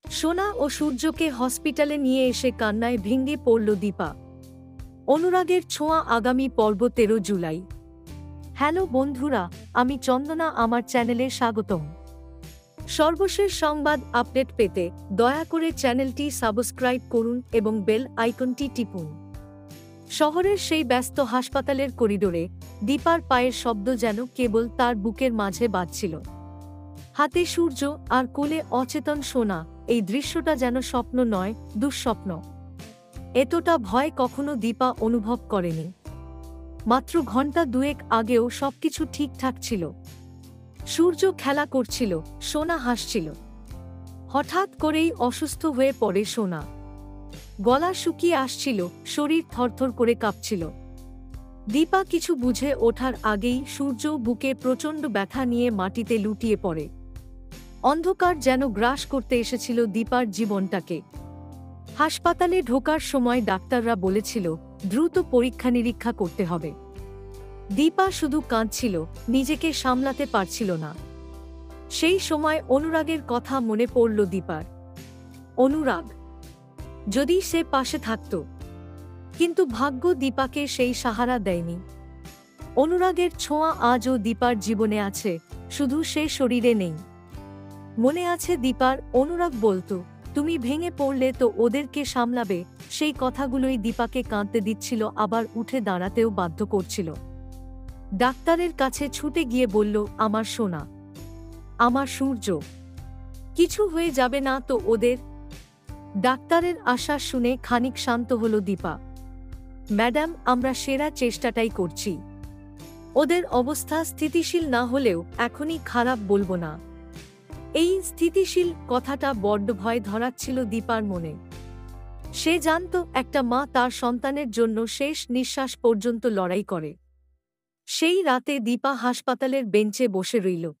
সোনা ও সূর্যকে হসপিটালে নিয়ে এসে কান্নায় ভেঙে পড়ল দীপা। অনুরাগের ছোঁয়া আগামী পর্ব ১৩ জুলাই। হ্যালো বন্ধুরা, আমি চন্দনা, আমার চ্যানেলে স্বাগতম। সর্বশেষ সংবাদ আপডেট পেতে দয়া করে চ্যানেলটি সাবস্ক্রাইব করুন এবং বেল আইকনটি টিপুন। শহরের সেই ব্যস্ত হাসপাতালের করিডোরে দীপার পায়ের শব্দ যেন কেবল তার বুকের মাঝে বাজছিল। হাতে সূর্য আর কোলে অচেতন সোনা, এই দৃশ্যটা যেন স্বপ্ন নয়, দুঃস্বপ্ন। এতটা ভয় কখনো দীপা অনুভব করেনি। মাত্র ঘন্টা দুয়েক আগেও সবকিছু ঠিকঠাক ছিল। সূর্য খেলা করছিল, সোনা হাসছিল। হঠাৎ করেই অসুস্থ হয়ে পড়ে সোনা। গলা শুকিয়ে আসছিল, শরীর থরথর করে কাঁপছিল। দীপা কিছু বুঝে ওঠার আগেই সূর্য বুকে প্রচণ্ড ব্যথা নিয়ে মাটিতে লুটিয়ে পড়ে। অন্ধকার যেন গ্রাস করতে এসেছিল দীপার জীবনটাকে। হাসপাতালে ঢোকার সময় ডাক্তাররা বলেছিল দ্রুত পরীক্ষা নিরীক্ষা করতে হবে। দীপা শুধু কাঁদছিল, নিজেকে সামলাতে পারছিল না। সেই সময় অনুরাগের কথা মনে পড়ল দীপার। অনুরাগ, যদি সে পাশে থাকত। কিন্তু ভাগ্য দীপাকে সেই সাহারা দেয়নি। অনুরাগের ছোঁয়া আজও দীপার জীবনে আছে, শুধু সে শরীরে নেই। মনে আছে দীপার অনুরাগ বলতো, তুমি ভেঙে পড়লে তো ওদেরকে সামলাবে। সেই কথাগুলোই দীপাকে কাঁদতে দিচ্ছিল, আবার উঠে দাঁড়াতেও বাধ্য করছিল। ডাক্তারের কাছে ছুটে গিয়ে বলল, আমার সোনা, আমার সূর্য, কিছু হয়ে যাবে না তো ওদের? ডাক্তারের আশ্বাস শুনে খানিক শান্ত হল দীপা। ম্যাডাম, আমরা সেরা চেষ্টাটাই করছি। ওদের অবস্থা স্থিতিশীল না হলেও এখনই খারাপ বলবো না। এই স্থিতিশীল কথাটা বড্ড ভয় ধরাচ্ছিল দীপার মনে। সে জানত একটা মা তার সন্তানের জন্য শেষ নিঃশ্বাস পর্যন্ত লড়াই করে। সেই রাতে দীপা হাসপাতালের বেঞ্চে বসে রইল।